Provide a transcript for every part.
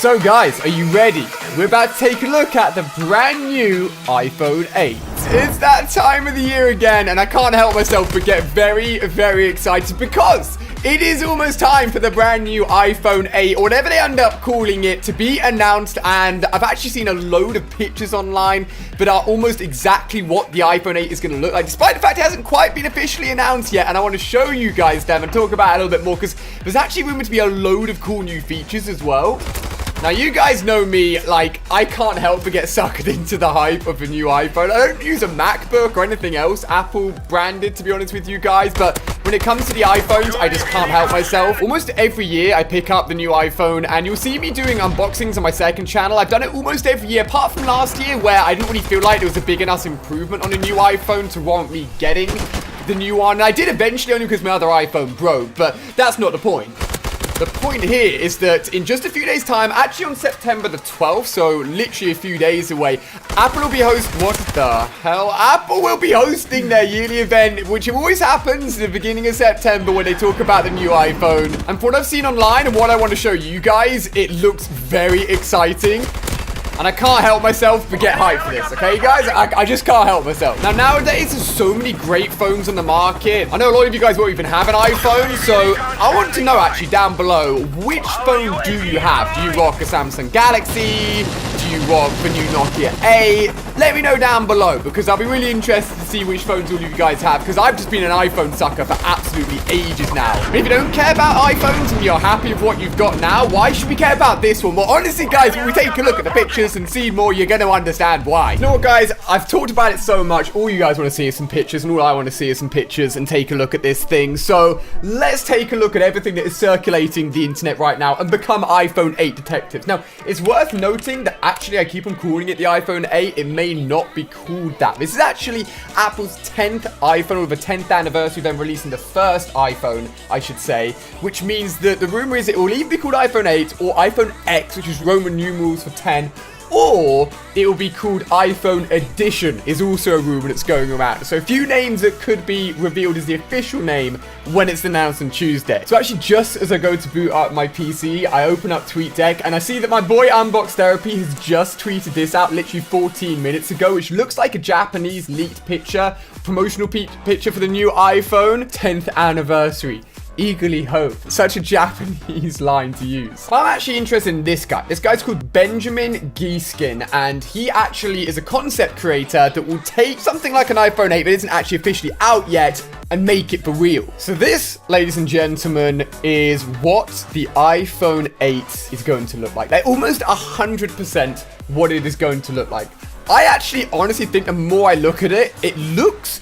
So guys, are you ready? We're about to take a look at the brand new iPhone 8. It's that time of the year again, and I can't help myself but get very, very excited because it is almost time for the brand new iPhone 8, or whatever they end up calling it, to be announced. And I've actually seen a load of pictures online that are almost exactly what the iPhone 8 is going to look like, despite the fact it hasn't quite been officially announced yet. And I want to show you guys them and talk about it a little bit more, because there's actually rumored to be a load of cool new features as well. Now, you guys know me, like, I can't help but get suckered into the hype of a new iPhone. I don't use a MacBook or anything else Apple branded, to be honest with you guys, but when it comes to the iPhones, I just can't help myself. Almost every year, I pick up the new iPhone, and you'll see me doing unboxings on my second channel. I've done it almost every year, apart from last year, where I didn't really feel like there was a big enough improvement on a new iPhone to warrant me getting the new one. And I did eventually, only because my other iPhone broke, but that's not the point. The point here is that in just a few days' time, actually on September the 12th, so literally a few days away, Apple will be Apple will be hosting their yearly event, which always happens at the beginning of September when they talk about the new iPhone. And from what I've seen online and what I want to show you guys, it looks very exciting. And I can't help myself but get hyped for this, okay, guys? I just can't help myself. Now, nowadays, there's so many great phones on the market. I know a lot of you guys won't even have an iPhone, so I want to know, actually, down below, which phone do you have? Do you rock a Samsung Galaxy? Do you rock the new Nokia 8? Let me know down below, because I'll be really interested to see which phones all of you guys have, because I've just been an iPhone sucker for absolutely ages now. But if you don't care about iPhones and you're happy with what you've got now, why should we care about this one? Well, honestly, guys, when we take a look at the pictures and see more, you're going to understand why. You know what, guys? I've talked about it so much. All you guys want to see is some pictures, and all I want to see is some pictures and take a look at this thing. So let's take a look at everything that is circulating the internet right now and become iPhone 8 detectives. Now, it's worth noting that actually I keep on calling it the iPhone 8. It may not be called that. This is actually Apple's 10th iPhone, with a 10th anniversary, then releasing the first iPhone, I should say, which means that the rumor is it will either be called iPhone 8 or iPhone X, which is Roman numerals for 10, or it will be called iPhone Edition, is also a rumor that's going around. So a few names that could be revealed as the official name when it's announced on Tuesday. So actually, just as I go to boot up my PC, I open up TweetDeck, and I see that my boy Unbox Therapy has just tweeted this out literally 14 minutes ago, which looks like a Japanese leaked picture, promotional picture for the new iPhone 10th anniversary. Eagerly hope. Such a Japanese line to use. I'm actually interested in this guy. This guy's called Benjamin Gieskin, and he actually is a concept creator that will take something like an iPhone 8 that isn't actually officially out yet and make it for real. So this, ladies and gentlemen, is what the iPhone 8 is going to look like. Like almost 100% what it is going to look like. I actually honestly think the more I look at it, it looks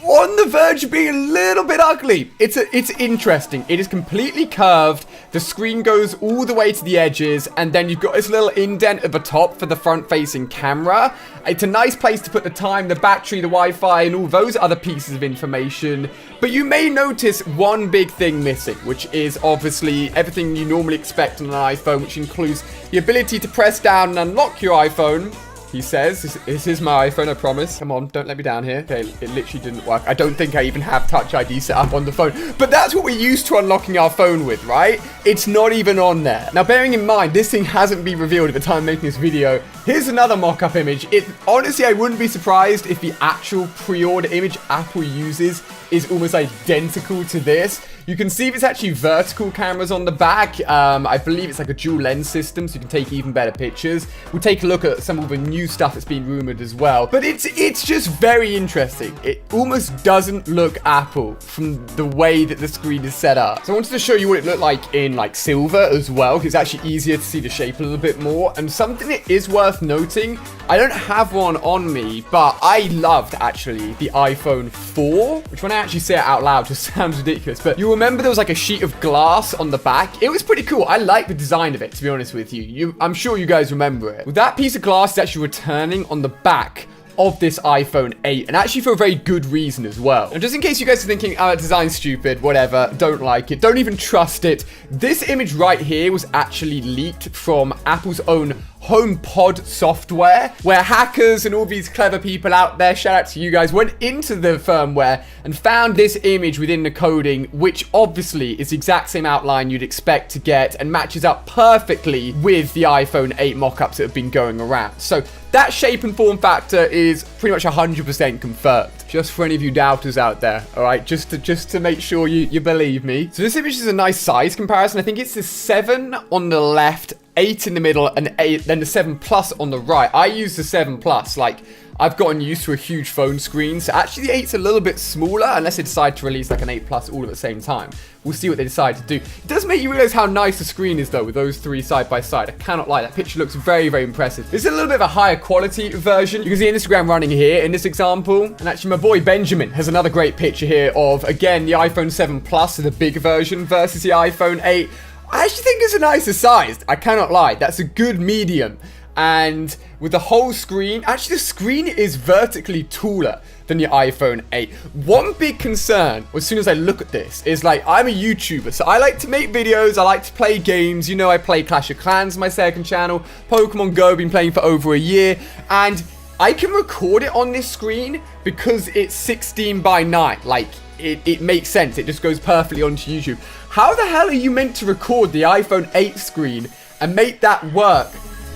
on the verge of being a little bit ugly. It's interesting. It is completely curved. The screen goes all the way to the edges, and then you've got this little indent at the top for the front-facing camera. It's a nice place to put the time, the battery, the Wi-Fi, and all those other pieces of information. But you may notice one big thing missing, which is obviously everything you normally expect on an iPhone, which includes the ability to press down and unlock your iPhone. He says, this is my iPhone, I promise. Come on, don't let me down here. Okay, it literally didn't work. I don't think I even have Touch ID set up on the phone. But that's what we're used to unlocking our phone with, right? It's not even on there. Now, bearing in mind, this thing hasn't been revealed at the time of making this video. Here's another mock-up image. Honestly, I wouldn't be surprised if the actual pre-order image Apple uses is almost identical to this. You can see it's actually vertical cameras on the back. I believe it's like a dual lens system, so you can take even better pictures. We'll take a look at some of the new stuff that's been rumored as well. But it's just very interesting. It almost doesn't look Apple from the way that the screen is set up. So I wanted to show you what it looked like in like silver as well, because it's actually easier to see the shape a little bit more. And something that is worth noting, I don't have one on me, but I loved actually the iPhone 4, which when I actually say it out loud just sounds ridiculous. But you'll remember there was like a sheet of glass on the back. It was pretty cool. I like the design of it, to be honest with you. I'm sure you guys remember it. Well, that piece of glass is actually returning on the back of this iPhone 8, and actually for a very good reason as well. And just in case you guys are thinking, oh, design's stupid, whatever, don't like it, don't even trust it, this image right here was actually leaked from Apple's own HomePod software, where hackers and all these clever people out there, shout out to you guys, went into the firmware and found this image within the coding, which obviously is the exact same outline you'd expect to get and matches up perfectly with the iPhone 8 mock-ups that have been going around. So that shape and form factor is pretty much 100% confirmed. Just for any of you doubters out there, all right? Just to make sure you believe me. So this image is a nice size comparison. I think it's the 7 on the left, 8 in the middle, and 8, then the 7 Plus on the right. I use the 7 Plus, like, I've gotten used to a huge phone screen, so actually the 8's a little bit smaller, unless they decide to release like an 8 Plus all at the same time. We'll see what they decide to do. It does make you realize how nice the screen is, though, with those 3 side by side. I cannot lie, that picture looks very, very impressive. This is a little bit of a higher quality version. You can see Instagram running here in this example. And actually, my boy Benjamin has another great picture here of, again, the iPhone 7 Plus, so the big version, versus the iPhone 8. I actually think it's a nicer size. I cannot lie. That's a good medium. And with the whole screen, actually the screen is vertically taller than the iPhone 8. One big concern, as soon as I look at this, is like, I'm a YouTuber, so I like to make videos, I like to play games. You know, I play Clash of Clans, my second channel, Pokemon Go, been playing for over a year, and I can record it on this screen because it's 16 by 9. Like, it makes sense. It just goes perfectly onto YouTube. How the hell are you meant to record the iPhone 8 screen and make that work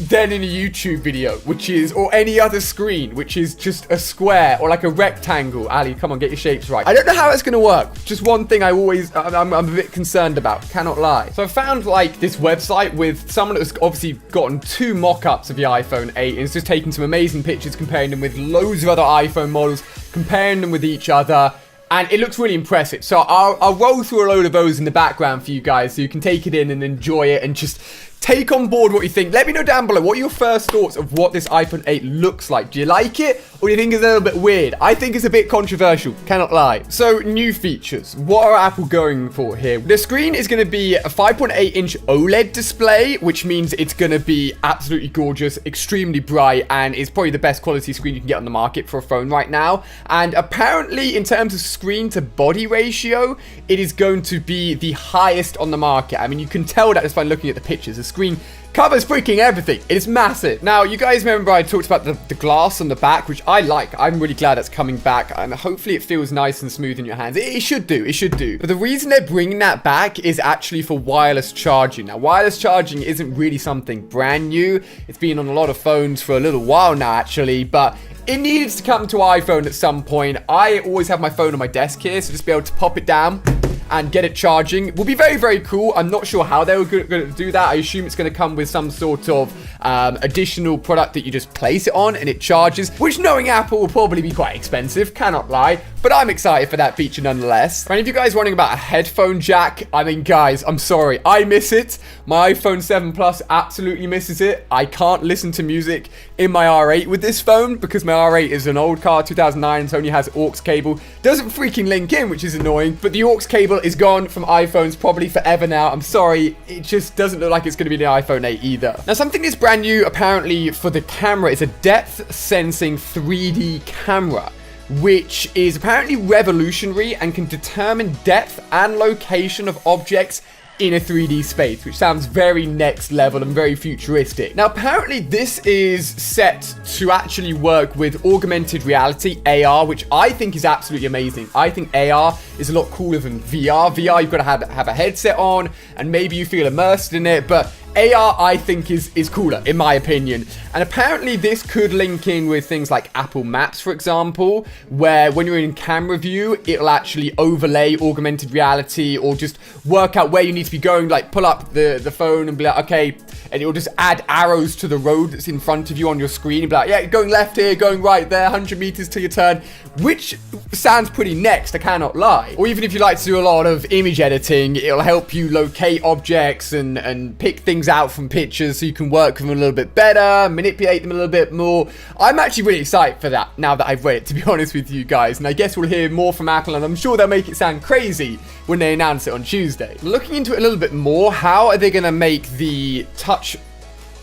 then in a YouTube video, which is, or any other screen, which is just a square or like a rectangle? Ali, come on, get your shapes right. I don't know how it's gonna work. Just one thing I'm a bit concerned about, cannot lie. So I found like this website with someone that's obviously gotten 2 mock-ups of the iPhone 8 and it's just taken some amazing pictures, comparing them with loads of other iPhone models, comparing them with each other. And it looks really impressive. So I'll roll through a load of those in the background for you guys so you can take it in and enjoy it and just take on board what you think. Let me know down below, what are your first thoughts of what this iPhone 8 looks like? Do you like it, or do you think it's a little bit weird? I think it's a bit controversial, cannot lie. So, new features. What are Apple going for here? The screen is going to be a 5.8-inch OLED display, which means it's going to be absolutely gorgeous, extremely bright, and it's probably the best quality screen you can get on the market for a phone right now. And apparently, in terms of screen to body ratio, it is going to be the highest on the market. I mean, you can tell that just by looking at the pictures. The screen covers freaking everything. It is massive. Now, you guys remember I talked about the glass on the back, which I like. I'm really glad that's coming back, and hopefully it feels nice and smooth in your hands. It should do. It should do. But the reason they're bringing that back is actually for wireless charging. Now, wireless charging isn't really something brand new. It's been on a lot of phones for a little while now, actually, but it needs to come to iPhone at some point. I always have my phone on my desk here, so just be able to pop it down and get it charging will be very, very cool. I'm not sure how they're going to do that. I assume it's going to come with some sort of additional product that you just place it on and it charges, which, knowing Apple, will probably be quite expensive, cannot lie. But I'm excited for that feature nonetheless. For any of you guys wondering about a headphone jack, I mean, guys, I'm sorry. I miss it. My iPhone 7 Plus absolutely misses it. I can't listen to music in my R8 with this phone because my R8 is an old car, 2009, and only has aux cable. Doesn't freaking link in, which is annoying. But the aux cable is gone from iPhones probably forever now. I'm sorry. It just doesn't look like it's going to be the iPhone 8 either. Now, something that's brand new apparently for the camera is a depth sensing 3D camera, which is apparently revolutionary and can determine depth and location of objects in a 3D space, which sounds very next level and very futuristic. Now, apparently this is set to actually work with augmented reality, AR, which I think is absolutely amazing. I think AR is a lot cooler than VR. VR, you've got to have a headset on and maybe you feel immersed in it, but AR, I think, is cooler, in my opinion. And apparently this could link in with things like Apple Maps, for example, where when you're in camera view, it'll actually overlay augmented reality or just work out where you need to be going, like pull up the phone and be like, okay, and it'll just add arrows to the road that's in front of you on your screen and be like, yeah, going left here, going right there, 100 meters till your turn, which sounds pretty next, I cannot lie. Or even if you like to do a lot of image editing, it'll help you locate objects and pick things out from pictures so you can work with them a little bit better, manipulate them a little bit more. I'm actually really excited for that now that I've read it, to be honest with you guys, and I guess we'll hear more from Apple, and I'm sure they'll make it sound crazy when they announce it on Tuesday. Looking into it a little bit more, how are they going to make the touch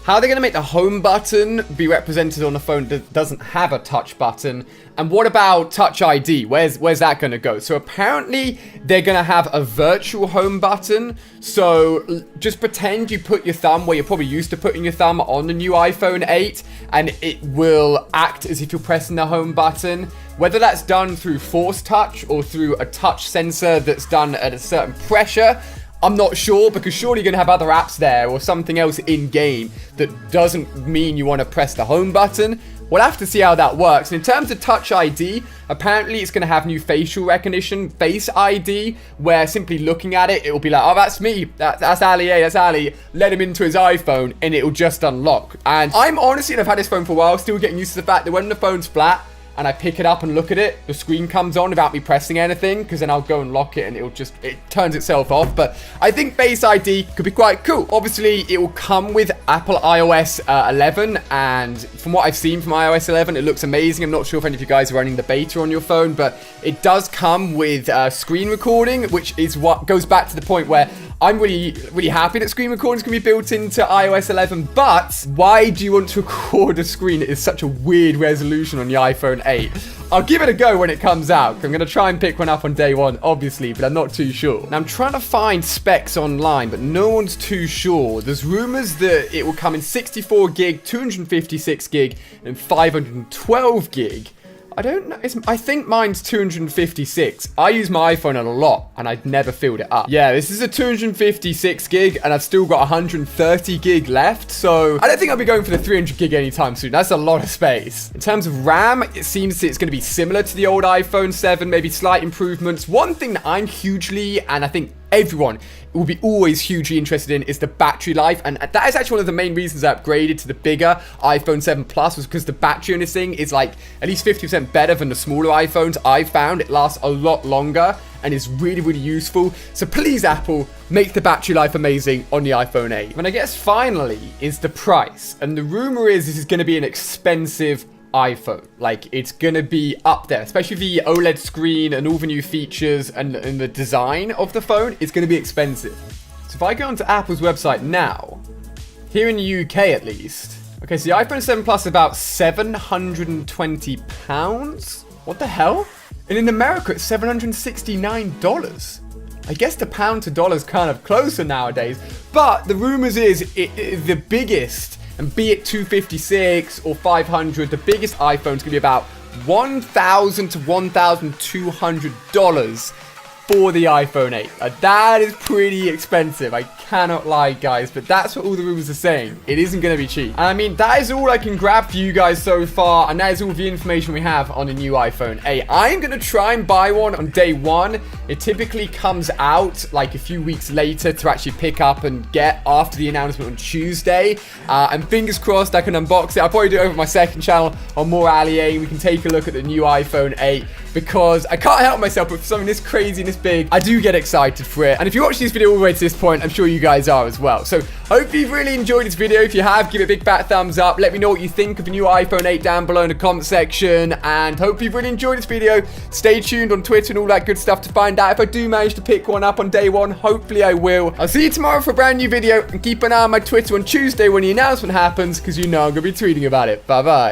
How are they going to make the home button be represented on a phone that doesn't have a touch button? And what about Touch ID? Where's that going to go? So apparently they're going to have a virtual home button. So just pretend you put your thumb where you're probably used to putting your thumb on the new iPhone 8, and it will act as if you're pressing the home button. Whether that's done through force touch or through a touch sensor that's done at a certain pressure, I'm not sure, because surely you're going to have other apps there or something else in-game that doesn't mean you want to press the home button. We'll have to see how that works. And in terms of Touch ID, apparently it's going to have new facial recognition, Face ID, where simply looking at it, it will be like, oh, that's me. That's Ali, that's Ali. Let him into his iPhone, and it will just unlock. And I'm honestly, and I've had this phone for a while, still getting used to the fact that when the phone's flat, and I pick it up and look at it, the screen comes on without me pressing anything, because then I'll go and lock it and it turns itself off. But I think Face ID could be quite cool. Obviously, it will come with Apple iOS 11, and from what I've seen from iOS 11, it looks amazing. I'm not sure if any of you guys are running the beta on your phone, but it does come with screen recording, which is what goes back to the point where I'm really happy that screen recordings can be built into iOS 11, but why do you want to record a screen at such a weird resolution on the iPhone 8? I'll give it a go when it comes out. I'm going to try and pick one up on day one, obviously, but I'm not too sure. Now, I'm trying to find specs online, but no one's too sure. There's rumors that it will come in 64 gig, 256 gig, and 512 gig. I don't know. I think mine's 256. I use my iPhone a lot, and I've never filled it up. Yeah, this is a 256 gig, and I've still got 130 gig left, so I don't think I'll be going for the 300 gig anytime soon. That's a lot of space. In terms of RAM, it seems it's going to be similar to the old iPhone 7, maybe slight improvements. One thing that I'm hugely, and I think everyone will be always hugely interested in, is the battery life, and that is actually one of the main reasons I upgraded to the bigger iPhone 7 Plus, was because the battery on this thing is like at least 50% better than the smaller iPhones. I found it lasts a lot longer and is really useful. So please, Apple, make the battery life amazing on the iPhone 8. And I guess finally is the price, and the rumor is this is going to be an expensive iPhone. Like, it's gonna be up there, especially the OLED screen and all the new features and the design of the phone. It's gonna be expensive. So if I go onto Apple's website now, here in the UK at least, okay, so the iPhone 7 Plus is about £720. What the hell? And in America, it's $769. I guess the pound to dollar is kind of closer nowadays, but the rumors is the biggest, and be it 256 or 500, the biggest iPhone's gonna be about $1,000 to $1,200 for the iPhone 8. That is pretty expensive. I cannot lie, guys, but that's what all the rumors are saying. It isn't going to be cheap. And I mean, that is all I can grab for you guys so far, and that is all the information we have on the new iPhone 8. I'm going to try and buy one on day one. It typically comes out like a few weeks later to actually pick up and get after the announcement on Tuesday. And fingers crossed I can unbox it. I'll probably do it over my second channel on more Ali. We can take a look at the new iPhone 8, because I can't help myself, but for something this crazy and this big, I do get excited for it. And if you watch this video all the way to this point, I'm sure you guys are as well. So hope you've really enjoyed this video. If you have, give it a big fat thumbs up. Let me know what you think of the new iPhone 8 down below in the comment section. And hope you've really enjoyed this video. Stay tuned on Twitter and all that good stuff to find out if I do manage to pick one up on day one. Hopefully I will. I'll see you tomorrow for a brand new video, and keep an eye on my Twitter on Tuesday when the announcement happens, because you know I'm going to be tweeting about it. Bye bye.